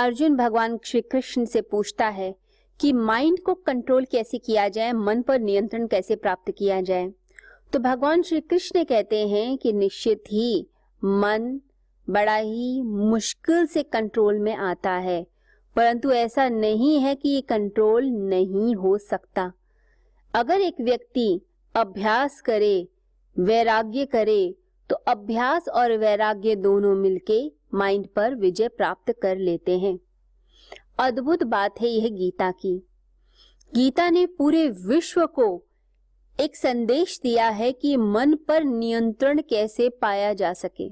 अर्जुन भगवान श्री कृष्ण से पूछता है कि माइंड को कंट्रोल कैसे किया जाए, मन पर नियंत्रण कैसे प्राप्त किया जाए, तो भगवान श्री कृष्ण कहते हैं कि निश्चित ही मन बड़ा ही मुश्किल से कंट्रोल में आता है, परंतु ऐसा नहीं है कि ये कंट्रोल नहीं हो सकता। अगर एक व्यक्ति अभ्यास करे, वैराग्य करे, तो अभ्यास और वैराग्य दोनों मिलके माइंड पर विजय प्राप्त कर लेते हैं। अद्भुत बात है यह गीता की। गीता ने पूरे विश्व को एक संदेश दिया है कि मन पर नियंत्रण कैसे पाया जा सके,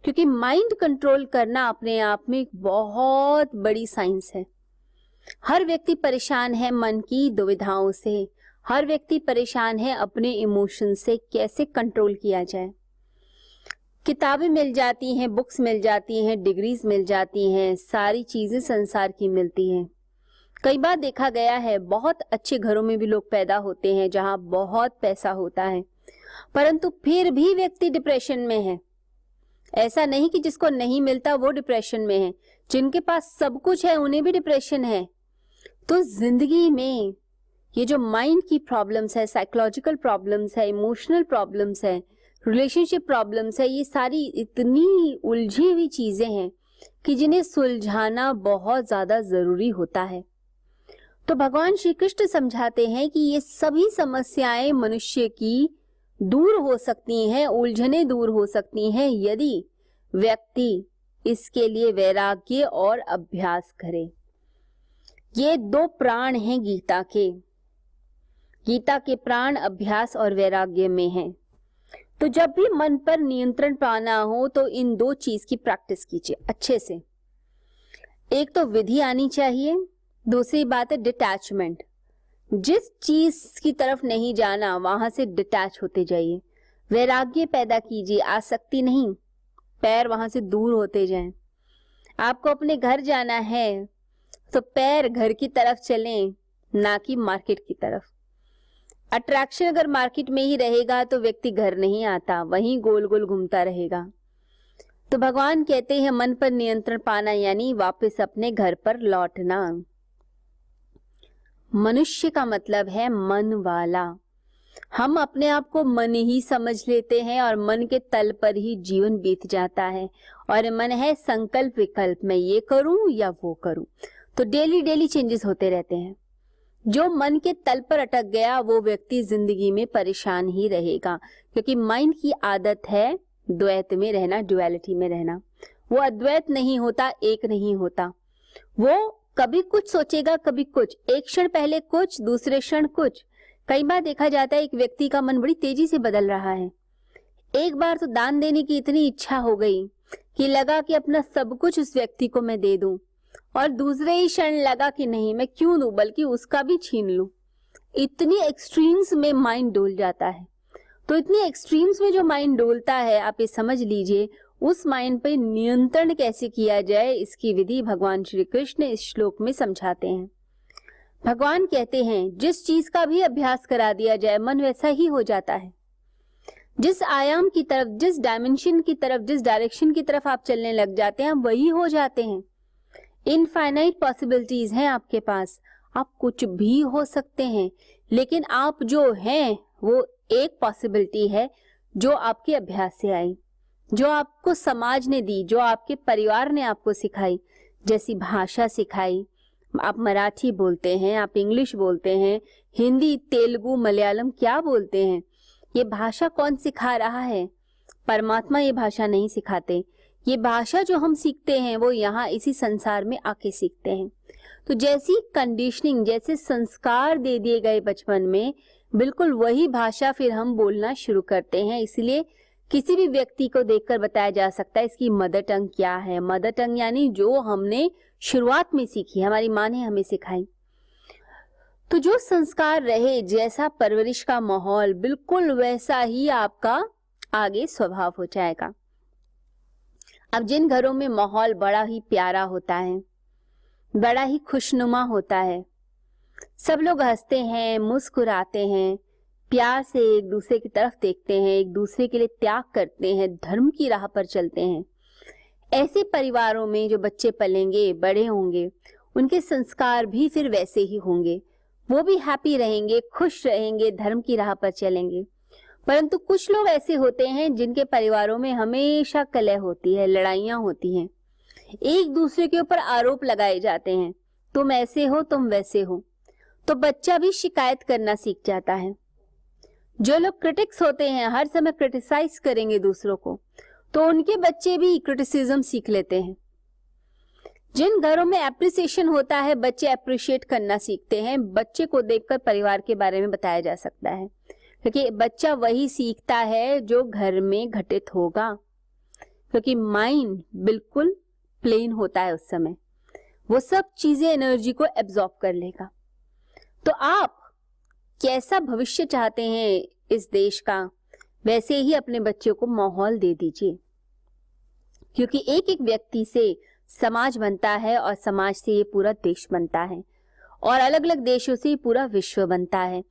क्योंकि माइंड कंट्रोल करना अपने आप में एक बहुत बड़ी साइंस है। हर व्यक्ति परेशान है मन की दुविधाओं से, हर व्यक्ति परेशान है अपने इमोशन से, कैसे कंट्रोल किया जाए। किताबें मिल जाती हैं, बुक्स मिल जाती हैं, डिग्रीज मिल जाती हैं, सारी चीजें संसार की मिलती हैं। कई बार देखा गया है बहुत अच्छे घरों में भी लोग पैदा होते हैं जहां बहुत पैसा होता है, परंतु फिर भी व्यक्ति डिप्रेशन में है। ऐसा नहीं कि जिसको नहीं मिलता वो डिप्रेशन में है, जिनके पास सब कुछ है उन्हें भी डिप्रेशन है। तो जिंदगी में ये जो माइंड की प्रॉब्लम्स है, साइकोलॉजिकल प्रॉब्लम्स है, इमोशनल प्रॉब्लम्स है, रिलेशनशिप प्रॉब्लम्स है, ये सारी इतनी उलझी हुई चीजें हैं कि जिन्हें सुलझाना बहुत ज्यादा जरूरी होता है। तो भगवान श्री कृष्ण समझाते हैं कि ये सभी समस्याएं मनुष्य की दूर हो सकती हैं, उलझने दूर हो सकती हैं यदि व्यक्ति इसके लिए वैराग्य और अभ्यास करे। ये दो प्राण हैं गीता के। गीता के प्राण अभ्यास और वैराग्य में हैं। तो जब भी मन पर नियंत्रण पाना हो तो इन दो चीज की प्रैक्टिस कीजिए अच्छे से। एक तो विधि आनी चाहिए, दूसरी बात है डिटैचमेंट। जिस चीज की तरफ नहीं जाना वहां से डिटैच होते जाइए। वैराग्य पैदा कीजिए, आसक्ति नहीं, पैर वहां से दूर होते जाएं। आपको अपने घर जाना है तो पैर घर की तरफ चलें, ना कि मार्केट की तरफ। अट्रैक्शन अगर मार्केट में ही रहेगा तो व्यक्ति घर नहीं आता, वहीं गोल गोल घूमता रहेगा। तो भगवान कहते हैं मन पर नियंत्रण पाना यानी वापस अपने घर पर लौटना। मनुष्य का मतलब है मन वाला। हम अपने आप को मन ही समझ लेते हैं और मन के तल पर ही जीवन बीत जाता है, और मन है संकल्प विकल्प, मैं ये करूं या वो करूं। तो डेली डेली चेंजेस होते रहते हैं। जो मन के तल पर अटक गया वो व्यक्ति जिंदगी में परेशान ही रहेगा, क्योंकि माइंड की आदत है द्वैत में रहना, ड्युअलिटी में रहना। वो अद्वैत नहीं होता, एक नहीं होता। वो कभी कुछ सोचेगा, कभी कुछ, एक क्षण पहले कुछ, दूसरे क्षण कुछ। कई बार देखा जाता है एक व्यक्ति का मन बड़ी तेजी से बदल रहा है। एक बार तो दान देने की इतनी इच्छा हो गई कि लगा कि अपना सब कुछ उस व्यक्ति को मैं दे दूं, और दूसरे ही क्षण लगा कि नहीं, मैं क्यों दूं, बल्कि उसका भी छीन लूं। इतनी एक्सट्रीम्स में माइंड डोल जाता है। तो इतनी एक्सट्रीम्स में जो माइंड डोलता है, आप ये समझ लीजिए उस माइंड पे नियंत्रण कैसे किया जाए, इसकी विधि भगवान श्री कृष्ण इस श्लोक में समझाते हैं। भगवान कहते हैं जिस चीज का भी अभ्यास करा दिया जाए मन वैसा ही हो जाता है। जिस आयाम की तरफ, जिस डायमेंशन की तरफ, जिस डायरेक्शन की तरफ आप चलने लग जाते हैं, वही हो जाते हैं। इनफाइनाइट पॉसिबिलिटीज हैं आपके पास, आप कुछ भी हो सकते हैं, लेकिन आप जो हैं वो एक पॉसिबिलिटी है जो आपके अभ्यास से आई, जो आपको समाज ने दी, जो आपके परिवार ने आपको सिखाई। जैसी भाषा सिखाई, आप मराठी बोलते हैं, आप इंग्लिश बोलते हैं, हिंदी, तेलुगु, मलयालम क्या बोलते हैं, ये भाषा कौन सिखा रहा है? परमात्मा ये भाषा नहीं सिखाते। ये भाषा जो हम सीखते हैं वो यहाँ इसी संसार में आके सीखते हैं। तो जैसी कंडीशनिंग, जैसे संस्कार दे दिए गए बचपन में, बिल्कुल वही भाषा फिर हम बोलना शुरू करते हैं। इसलिए किसी भी व्यक्ति को देखकर बताया जा सकता है इसकी मदर टंग क्या है। मदर टंग यानी जो हमने शुरुआत में सीखी, हमारी माँ ने हमें सिखाई। तो जो संस्कार रहे, जैसा परवरिश का माहौल, बिल्कुल वैसा ही आपका आगे स्वभाव हो जाएगा। अब जिन घरों में माहौल बड़ा ही प्यारा होता है, बड़ा ही खुशनुमा होता है, सब लोग हंसते हैं, मुस्कुराते हैं, प्यार से एक दूसरे की तरफ देखते हैं, एक दूसरे के लिए त्याग करते हैं, धर्म की राह पर चलते हैं, ऐसे परिवारों में जो बच्चे पलेंगे, बड़े होंगे, उनके संस्कार भी फिर वैसे ही होंगे। वो भी हैप्पी रहेंगे, खुश रहेंगे, धर्म की राह पर चलेंगे। परंतु कुछ लोग ऐसे होते हैं जिनके परिवारों में हमेशा कलह होती है, लड़ाइयां होती हैं, एक दूसरे के ऊपर आरोप लगाए जाते हैं, तुम ऐसे हो, तुम वैसे हो। तो बच्चा भी शिकायत करना सीख जाता है। जो लोग क्रिटिक्स होते हैं, हर समय क्रिटिसाइज करेंगे दूसरों को, तो उनके बच्चे भी क्रिटिसिज्म सीख लेते हैं। जिन घरों में एप्रिसिएशन होता है, बच्चे अप्रिशिएट करना सीखते हैं। बच्चे को देखकर परिवार के बारे में बताया जा सकता है, क्योंकि बच्चा वही सीखता है जो घर में घटित होगा, क्योंकि माइंड बिल्कुल प्लेन होता है उस समय, वो सब चीजें एनर्जी को एब्जॉर्ब कर लेगा। तो आप कैसा भविष्य चाहते हैं इस देश का, वैसे ही अपने बच्चों को माहौल दे दीजिए, क्योंकि एक एक व्यक्ति से समाज बनता है और समाज से ये पूरा देश बनता है और अलग अलग देशों से पूरा विश्व बनता है।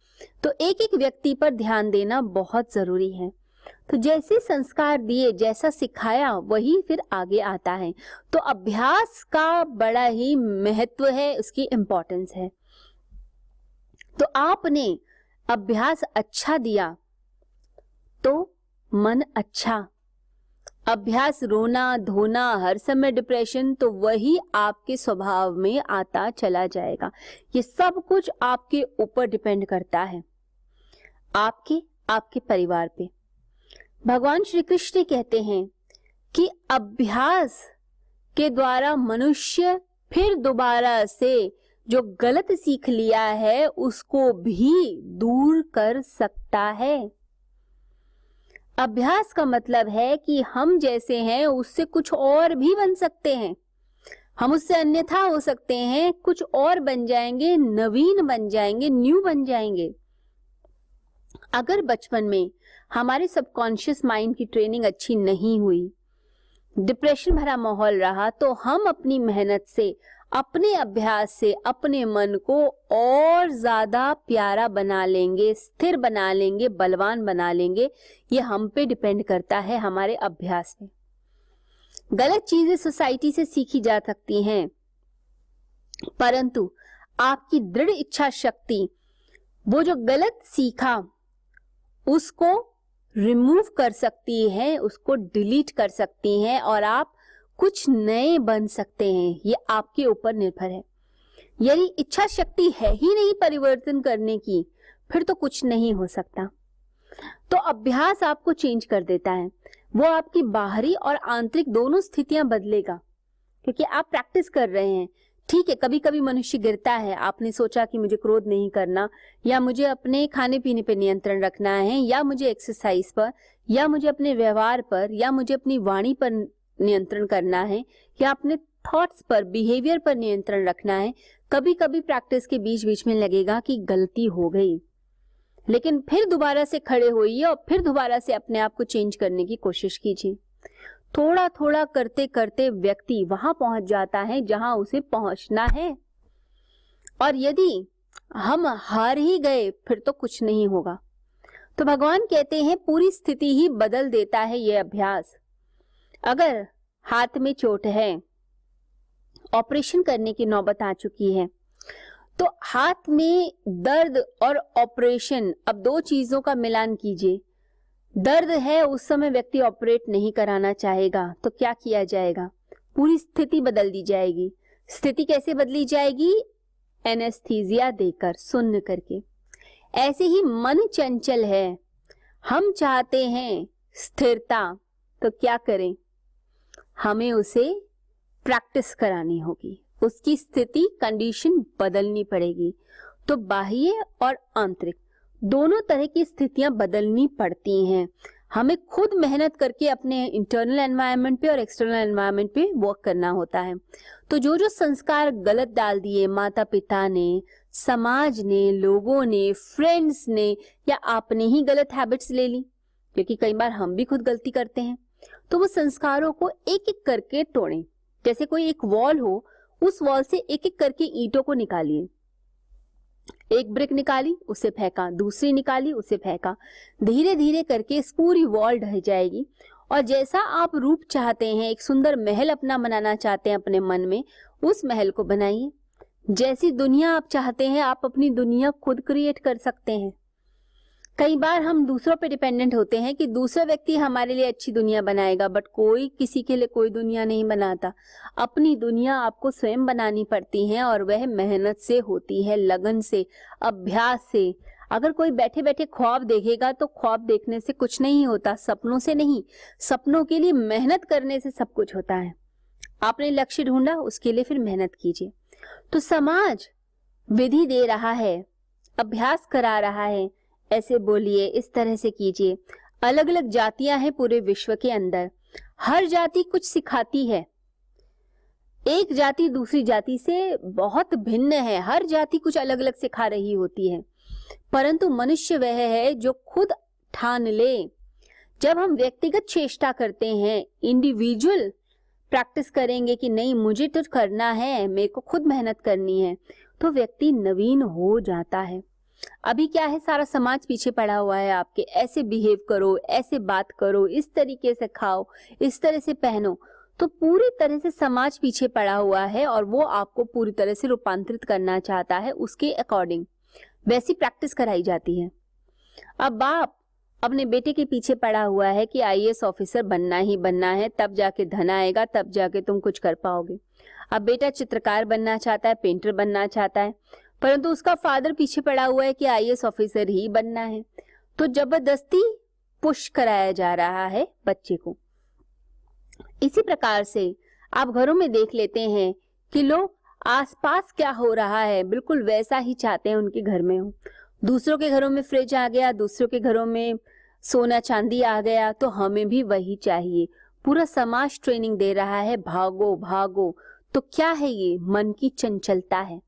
तो एक एक व्यक्ति पर ध्यान देना बहुत जरूरी है। तो जैसे संस्कार दिए, जैसा सिखाया, वही फिर आगे आता है। तो अभ्यास का बड़ा ही महत्व है, उसकी इंपॉर्टेंस है। तो आपने अभ्यास अच्छा दिया तो मन अच्छा, अभ्यास रोना धोना, हर समय डिप्रेशन, तो वही आपके स्वभाव में आता चला जाएगा। ये सब कुछ आपके ऊपर डिपेंड करता है, आपके परिवार पे। भगवान श्री कृष्ण कहते हैं कि अभ्यास के द्वारा मनुष्य फिर दोबारा से जो गलत सीख लिया है उसको भी दूर कर सकता है। अभ्यास का मतलब है कि हम जैसे हैं उससे कुछ और भी बन सकते हैं, हम उससे अन्यथा हो सकते हैं, कुछ और बन जाएंगे, नवीन बन जाएंगे, न्यू बन जाएंगे। अगर बचपन में हमारे सबकॉन्शियस माइंड की ट्रेनिंग अच्छी नहीं हुई, डिप्रेशन भरा माहौल रहा, तो हम अपनी मेहनत से, अपने अभ्यास से अपने मन को और ज्यादा प्यारा बना लेंगे, स्थिर बना लेंगे, बलवान बना लेंगे। ये हम पे डिपेंड करता है, हमारे अभ्यास पे। गलत चीजें सोसाइटी से सीखी जा सकती हैं, परंतु आपकी दृढ़ इच्छा शक्ति वो जो गलत सीखा उसको रिमूव कर सकती है, उसको डिलीट कर सकती हैं और आप कुछ नए बन सकते हैं। ये आपके ऊपर निर्भर है। यदि इच्छा शक्ति है ही नहीं परिवर्तन करने की, फिर तो कुछ नहीं हो सकता। तो अभ्यास आपको चेंज कर देता है, वो आपकी बाहरी और आंतरिक दोनों स्थितियां बदलेगा, क्योंकि आप प्रैक्टिस कर रहे हैं। ठीक है, कभी कभी मनुष्य गिरता है, आपने सोचा कि मुझे क्रोध नहीं करना, या मुझे अपने खाने पीने पर नियंत्रण रखना है, या मुझे एक्सरसाइज पर, या मुझे अपने व्यवहार पर, या मुझे अपनी वाणी पर नियंत्रण करना है, या अपने थॉट्स पर, बिहेवियर पर नियंत्रण रखना है। कभी कभी प्रैक्टिस के बीच बीच में लगेगा कि गलती हो गई, लेकिन फिर दोबारा से खड़े होइए और फिर दोबारा से अपने आप को चेंज करने की कोशिश कीजिए। थोड़ा थोड़ा करते करते व्यक्ति वहां पहुंच जाता है जहां उसे पहुंचना है। और यदि हम हार ही गए फिर तो कुछ नहीं होगा। तो भगवान कहते हैं पूरी स्थिति ही बदल देता है ये अभ्यास। अगर हाथ में चोट है, ऑपरेशन करने की नौबत आ चुकी है, तो हाथ में दर्द और ऑपरेशन, अब दो चीजों का मिलान कीजिए। दर्द है, उस समय व्यक्ति ऑपरेट नहीं कराना चाहेगा, तो क्या किया जाएगा? पूरी स्थिति बदल दी जाएगी। स्थिति कैसे बदली जाएगी? एनेस्थीसिया देकर, सुन्न करके। ऐसे ही मन चंचल है, हम चाहते हैं स्थिरता, तो क्या करें? हमें उसे प्रैक्टिस करानी होगी, उसकी स्थिति, कंडीशन बदलनी पड़ेगी। तो बाह्य और आंतरिक दोनों तरह की स्थितियां बदलनी पड़ती हैं। हमें खुद मेहनत करके अपने इंटरनल एनवायरनमेंट पे और एक्सटर्नल एनवायरनमेंट पे वर्क करना होता है। तो जो जो संस्कार गलत डाल दिए माता पिता ने, समाज ने, लोगों ने, फ्रेंड्स ने, या आपने ही गलत हैबिट्स ले ली, क्योंकि कई बार हम भी खुद गलती करते हैं, तो वो संस्कारों को एक एक करके तोड़ें। जैसे कोई एक वॉल हो, उस वॉल से एक एक करके ईंटों को निकालिए। एक ब्रिक निकाली, उसे फेंका, दूसरी निकाली, उसे फेंका, धीरे धीरे करके इस पूरी वॉल ढह जाएगी और जैसा आप रूप चाहते हैं, एक सुंदर महल अपना बनाना चाहते हैं अपने मन में, उस महल को बनाइए। जैसी दुनिया आप चाहते हैं, आप अपनी दुनिया खुद क्रिएट कर सकते हैं। कई बार हम दूसरों पे डिपेंडेंट होते हैं कि दूसरा व्यक्ति हमारे लिए अच्छी दुनिया बनाएगा, बट कोई किसी के लिए कोई दुनिया नहीं बनाता। अपनी दुनिया आपको स्वयं बनानी पड़ती है और वह मेहनत से होती है, लगन से, अभ्यास से। अगर कोई बैठे बैठे ख्वाब देखेगा तो ख्वाब देखने से कुछ नहीं होता, सपनों से नहीं। सपनों के लिए मेहनत करने से सब कुछ होता है। आपने लक्ष्य ढूंढा, उसके लिए फिर मेहनत कीजिए। तो समाज विधि दे रहा है, अभ्यास करा रहा है, ऐसे बोलिए, इस तरह से कीजिए। अलग अलग जातियां हैं पूरे विश्व के अंदर, हर जाति कुछ सिखाती है। एक जाति दूसरी जाति से बहुत भिन्न है, हर जाति कुछ अलग अलग सिखा रही होती है, परंतु मनुष्य वह है जो खुद ठान ले। जब हम व्यक्तिगत चेष्टा करते हैं, इंडिविजुअल प्रैक्टिस करेंगे कि नहीं मुझे तो करना है, मेरे को खुद मेहनत करनी है, तो व्यक्ति नवीन हो जाता है। अभी क्या है, सारा समाज पीछे पड़ा हुआ है आपके, ऐसे बिहेव करो, ऐसे बात करो, इस तरीके से खाओ, इस तरह से पहनो। तो पूरी तरह से समाज पीछे पड़ा हुआ है और वो आपको पूरी तरह से रूपांतरित करना चाहता है, उसके अकॉर्डिंग वैसी प्रैक्टिस कराई जाती है। अब बाप अपने बेटे के पीछे पड़ा हुआ है कि आईएएस ऑफिसर बनना ही बनना है, तब जाके धन आएगा, तब जाके तुम कुछ कर पाओगे। अब बेटा चित्रकार बनना चाहता है, पेंटर बनना चाहता है, परंतु उसका फादर पीछे पड़ा हुआ है कि आईएएस ऑफिसर ही बनना है। तो जबरदस्ती पुश कराया जा रहा है बच्चे को। इसी प्रकार से आप घरों में देख लेते हैं कि लोग आसपास क्या हो रहा है बिल्कुल वैसा ही चाहते हैं उनके घर में हो। दूसरों के घरों में फ्रिज आ गया, दूसरों के घरों में सोना चांदी आ गया, तो हमें भी वही चाहिए। पूरा समाज ट्रेनिंग दे रहा है, भागो भागो। तो क्या है ये? मन की चंचलता है।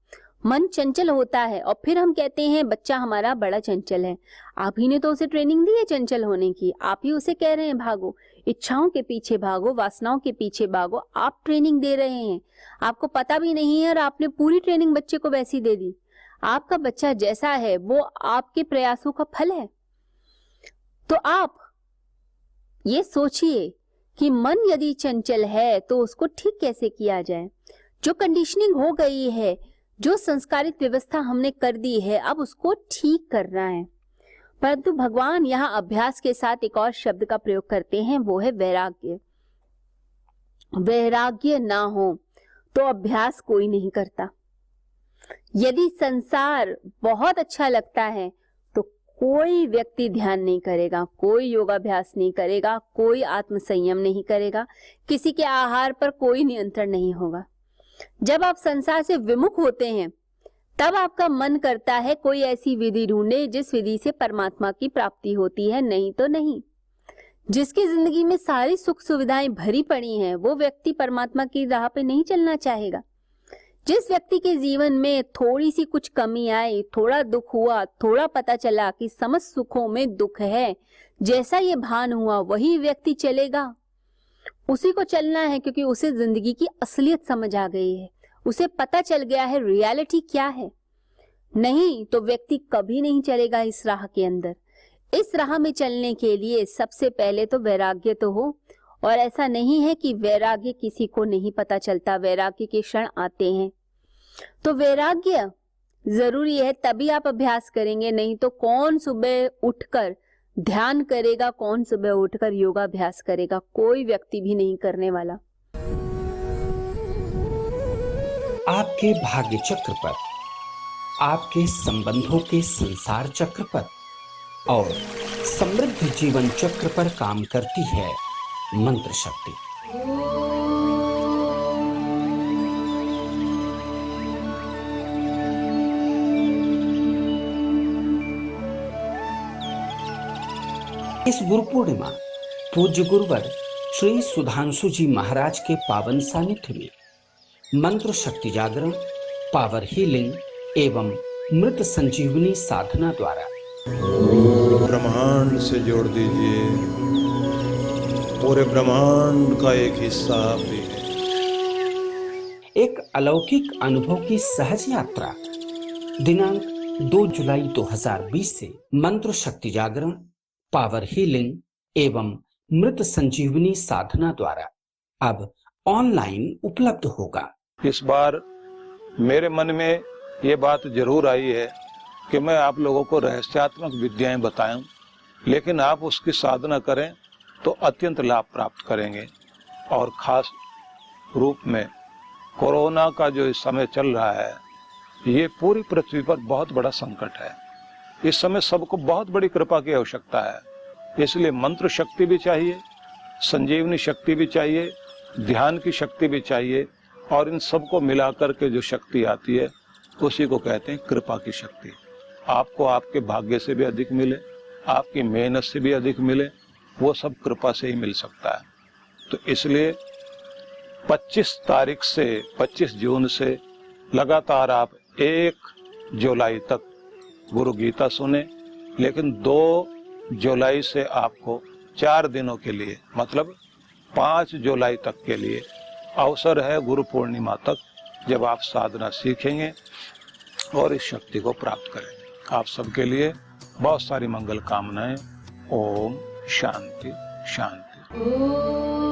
मन चंचल होता है और फिर हम कहते हैं बच्चा हमारा बड़ा चंचल है। आप ही ने तो उसे ट्रेनिंग दी है चंचल होने की, आप ही उसे कह रहे हैं भागो, इच्छाओं के पीछे भागो, वासनाओं के पीछे भागो। आप ट्रेनिंग दे रहे हैं, आपको पता भी नहीं है और आपने पूरी ट्रेनिंग बच्चे को वैसी दे दी। आपका बच्चा जैसा है वो आपके प्रयासों का फल है। तो आप ये सोचिए कि मन यदि चंचल है तो उसको ठीक कैसे किया जाए। जो कंडीशनिंग हो गई है, जो संस्कारित व्यवस्था हमने कर दी है, अब उसको ठीक करना है। परंतु भगवान यहाँ अभ्यास के साथ एक और शब्द का प्रयोग करते हैं, वो है वैराग्य। वैराग्य ना हो तो अभ्यास कोई नहीं करता। यदि संसार बहुत अच्छा लगता है तो कोई व्यक्ति ध्यान नहीं करेगा, कोई योगाभ्यास नहीं करेगा, कोई आत्म संयम नहीं करेगा, किसी के आहार पर कोई नियंत्रण नहीं होगा। जब आप संसार से विमुख होते हैं तब आपका मन करता है कोई ऐसी विधि ढूंढे जिस विधि से परमात्मा की प्राप्ति होती है, नहीं तो नहीं। जिसकी जिंदगी में सारी सुख सुविधाएं भरी पड़ी हैं वो व्यक्ति परमात्मा की राह पे नहीं चलना चाहेगा। जिस व्यक्ति के जीवन में थोड़ी सी कुछ कमी आई, थोड़ा दुख हुआ, थोड़ा पता चला कि समस्त सुखों में दुख है, जैसा ये भान हुआ वही व्यक्ति चलेगा, उसी को चलना है, क्योंकि उसे जिंदगी की असलियत समझ आ गई है, उसे पता चल गया है रियलिटी क्या है। नहीं तो व्यक्ति कभी नहीं चलेगा इस राह के अंदर। इस राह में चलने के लिए सबसे पहले तो वैराग्य तो हो, और ऐसा नहीं है कि वैराग्य किसी को नहीं पता चलता, वैराग्य के क्षण आते हैं। तो वैराग्य जरूरी है, तभी आप अभ्यास करेंगे, नहीं तो कौन सुबह उठकर ध्यान करेगा, कौन सुबह उठकर योगाभ्यास करेगा, कोई व्यक्ति भी नहीं करने वाला। आपके भाग्य चक्र पर, आपके संबंधों के संसार चक्र पर और समृद्ध जीवन चक्र पर काम करती है मंत्र शक्ति। इस गुरु पूर्णिमा पूज्य गुरुवर श्री सुधांशु जी महाराज के पावन सानिध्य में मंत्र शक्ति जागरण, पावर हीलिंग एवं मृत संजीवनी साधना द्वारा ब्रह्मांड से जोड़ दीजिए, पूरे ब्रह्मांड का एक हिस्सा आप भी है। एक अलौकिक अनुभव की सहज यात्रा दिनांक 2 जुलाई 2020 से मंत्र शक्ति जागरण, पावर हीलिंग एवं मृत संजीवनी साधना द्वारा अब ऑनलाइन उपलब्ध होगा। इस बार मेरे मन में ये बात जरूर आई है कि मैं आप लोगों को रहस्यात्मक विद्याएं बताऊं, लेकिन आप उसकी साधना करें तो अत्यंत लाभ प्राप्त करेंगे। और खास रूप में कोरोना का जो इस समय चल रहा है, ये पूरी पृथ्वी पर बहुत बड़ा संकट है। इस समय सबको बहुत बड़ी कृपा की आवश्यकता है। इसलिए मंत्र शक्ति भी चाहिए, संजीवनी शक्ति भी चाहिए, ध्यान की शक्ति भी चाहिए, और इन सबको मिलाकर के जो शक्ति आती है उसी को कहते हैं कृपा की शक्ति। आपको आपके भाग्य से भी अधिक मिले, आपकी मेहनत से भी अधिक मिले, वो सब कृपा से ही मिल सकता है। तो इसलिए 25 जून से लगातार आप 1 जुलाई तक गुरु गीता सुने, लेकिन 2 जुलाई से आपको 4 दिनों के लिए, मतलब 5 जुलाई तक के लिए अवसर है, गुरु पूर्णिमा तक, जब आप साधना सीखेंगे और इस शक्ति को प्राप्त करेंगे। आप सबके लिए बहुत सारी मंगल कामनाएं। ओम शांति शांति।